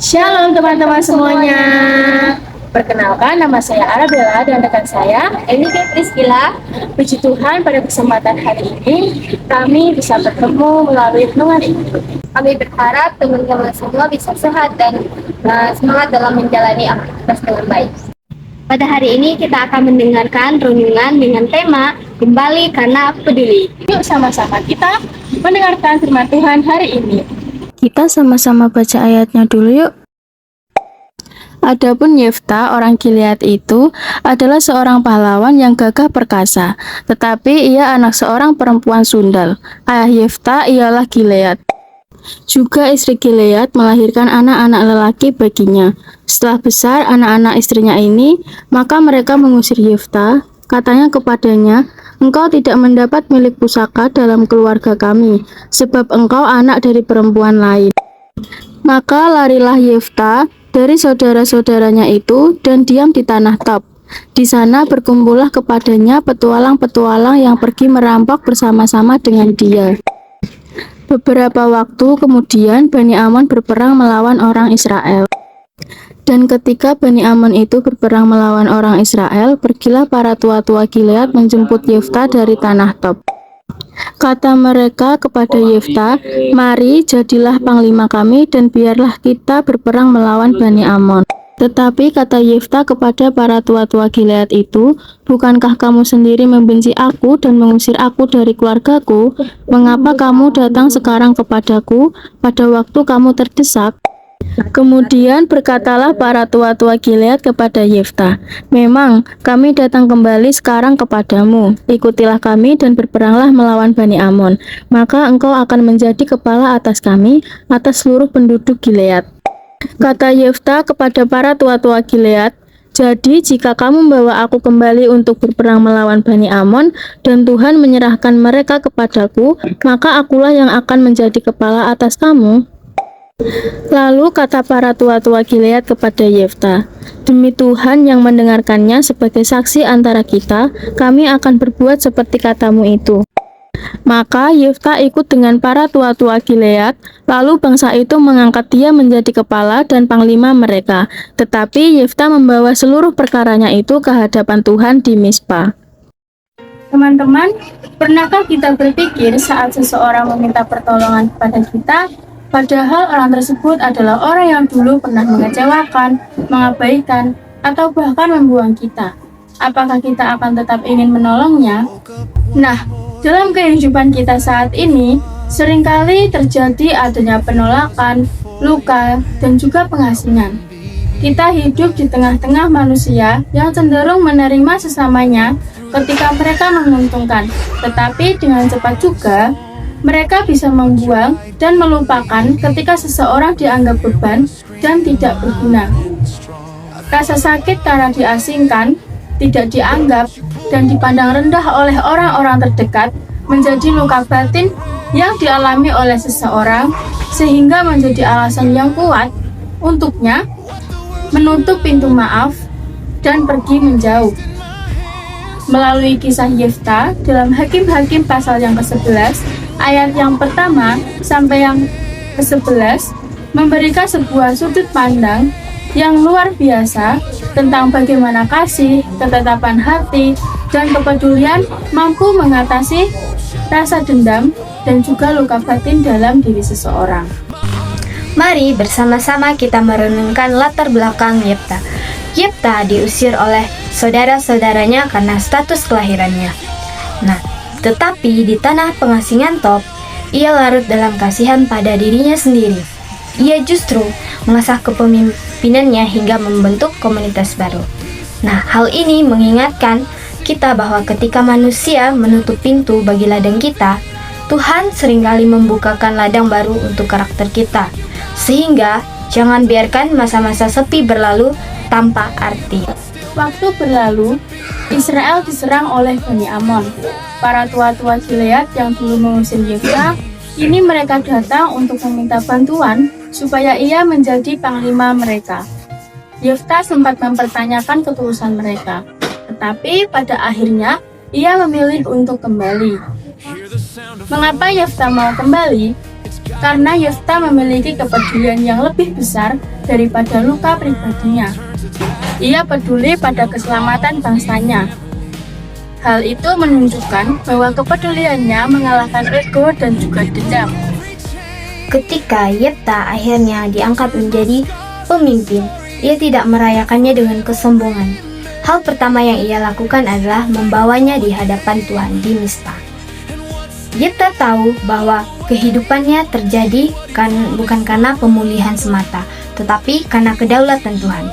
Shalom teman-teman semuanya. Perkenalkan, nama saya Arabella dan rekan saya Enike Priscila. Puji Tuhan, pada kesempatan hari ini kami bisa bertemu melalui renungan ini. Kami berharap teman-teman semua bisa sehat dan semangat dalam menjalani aktivitas dengan baik. Pada hari ini kita akan mendengarkan renungan dengan tema Kembali Karena Peduli. Yuk sama-sama kita mendengarkan firman Tuhan hari ini. Kita sama-sama baca ayatnya dulu yuk. Adapun Yefta, orang Gilead itu adalah seorang pahlawan yang gagah perkasa, tetapi ia anak seorang perempuan sundal. Ayah Yefta ialah Gilead. Juga istri Gilead melahirkan anak-anak lelaki baginya. Setelah besar anak-anak istrinya ini, maka mereka mengusir Yefta. Katanya kepadanya, "Engkau tidak mendapat milik pusaka dalam keluarga kami, sebab engkau anak dari perempuan lain." Maka larilah Yefta dari saudara-saudaranya itu dan diam di tanah Tob. Di sana berkumpullah kepadanya petualang-petualang yang pergi merampok bersama-sama dengan dia. Beberapa waktu kemudian Bani Amon berperang melawan orang Israel. Dan ketika Bani Amon itu berperang melawan orang Israel, pergilah para tua-tua Gilead menjemput Yefta dari tanah Tob. Kata mereka kepada Yefta, "Mari, jadilah panglima kami dan biarlah kita berperang melawan Bani Amon." Tetapi kata Yefta kepada para tua-tua Gilead itu, "Bukankah kamu sendiri membenci aku dan mengusir aku dari keluargaku? Mengapa kamu datang sekarang kepadaku pada waktu kamu terdesak?" Kemudian berkatalah para tua-tua Gilead kepada Yefta, "Memang kami datang kembali sekarang kepadamu. Ikutilah kami dan berperanglah melawan Bani Amon. Maka engkau akan menjadi kepala atas kami, atas seluruh penduduk Gilead." Kata Yefta kepada para tua-tua Gilead, "Jadi jika kamu membawa aku kembali untuk berperang melawan Bani Amon, dan Tuhan menyerahkan mereka kepadaku, maka akulah yang akan menjadi kepala atas kamu." Lalu kata para tua-tua Gilead kepada Yefta, "Demi Tuhan yang mendengarkannya sebagai saksi antara kita, kami akan berbuat seperti katamu itu." Maka Yefta ikut dengan para tua-tua Gilead, lalu bangsa itu mengangkat dia menjadi kepala dan panglima mereka. Tetapi Yefta membawa seluruh perkaranya itu ke hadapan Tuhan di Mispa. Teman-teman, pernahkah kita berpikir saat seseorang meminta pertolongan kepada kita, padahal orang tersebut adalah orang yang dulu pernah mengecewakan, mengabaikan, atau bahkan membuang kita? Apakah kita akan tetap ingin menolongnya? Nah, dalam kehidupan kita saat ini, seringkali terjadi adanya penolakan, luka, dan juga pengasingan. Kita hidup di tengah-tengah manusia yang cenderung menerima sesamanya ketika mereka menguntungkan, tetapi dengan cepat juga mereka bisa membuang dan melupakan ketika seseorang dianggap beban dan tidak berguna. Rasa sakit karena diasingkan, tidak dianggap, dan dipandang rendah oleh orang-orang terdekat menjadi luka batin yang dialami oleh seseorang, sehingga menjadi alasan yang kuat untuknya menutup pintu maaf dan pergi menjauh. Melalui kisah Yefta dalam Hakim-Hakim pasal yang ke-11, ayat yang pertama sampai yang ke-11 memberikan sebuah sudut pandang yang luar biasa tentang bagaimana kasih, ketetapan hati, dan kepedulian mampu mengatasi rasa dendam dan juga luka batin dalam diri seseorang. Mari bersama-sama kita merenungkan latar belakang Yefta. Yefta diusir oleh saudara-saudaranya karena status kelahirannya. Nah, tetapi di tanah pengasingan Tob, ia larut dalam kasihan pada dirinya sendiri. Ia justru mengasah kepemimpinannya hingga membentuk komunitas baru. Nah, hal ini mengingatkan kita bahwa ketika manusia menutup pintu bagi ladang kita, Tuhan seringkali membukakan ladang baru untuk karakter kita. Sehingga jangan biarkan masa-masa sepi berlalu tanpa arti. Waktu berlalu, Israel diserang oleh Bani Amon. Para tua-tua Gilead yang dulu mengusir Yefta, ini mereka datang untuk meminta bantuan supaya ia menjadi panglima mereka. Yefta sempat mempertanyakan ketulusan mereka, tetapi pada akhirnya ia memilih untuk kembali. Mengapa Yefta mau kembali? karena Yefta memiliki kepedulian yang lebih besar daripada luka pribadinya. Ia peduli pada keselamatan bangsanya. Hal itu menunjukkan bahwa kepeduliannya mengalahkan ego dan juga dendam. Ketika Yefta akhirnya diangkat menjadi pemimpin, ia tidak merayakannya dengan kesombongan. Hal pertama yang ia lakukan adalah membawanya di hadapan Tuhan di Mizpah. Yefta tahu bahwa kehidupannya terjadi bukan karena pemulihan semata, tetapi karena kedaulatan Tuhan.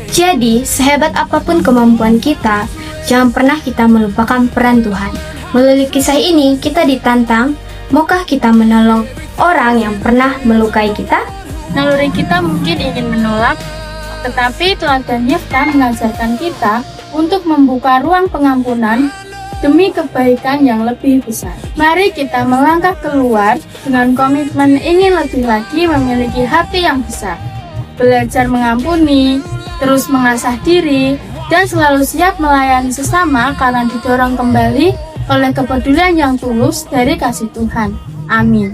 Jadi, sehebat apapun kemampuan kita, jangan pernah kita melupakan peran Tuhan. Melalui kisah ini, kita ditantang, maukah kita menolong orang yang pernah melukai kita? Naluri kita mungkin ingin menolak, tetapi teladan Yefta mengajarkan kita untuk membuka ruang pengampunan demi kebaikan yang lebih besar. Mari kita melangkah keluar dengan komitmen ingin lebih lagi memiliki hati yang besar, belajar mengampuni, terus mengasah diri, dan selalu siap melayani sesama karena didorong kembali oleh kepedulian yang tulus dari kasih Tuhan. Amin.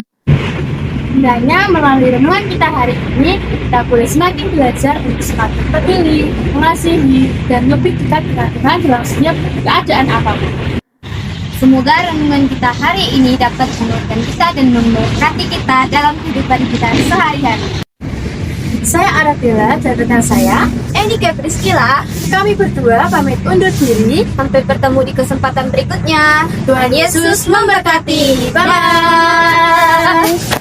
Hendaknya melalui renungan kita hari ini, kita boleh semakin belajar untuk semakin peduli, mengasihi, dan lebih dekat dengan Tuhan dalam setiap keadaan apapun. Semoga renungan kita hari ini dapat menguatkan kita dan memberkati kita dalam kehidupan kita sehari-hari. Saya Arabella dan rekan saya, Enika Priscila, kami berdua pamit undur diri. sampai bertemu di kesempatan berikutnya. Tuhan Yesus memberkati. Bye-bye.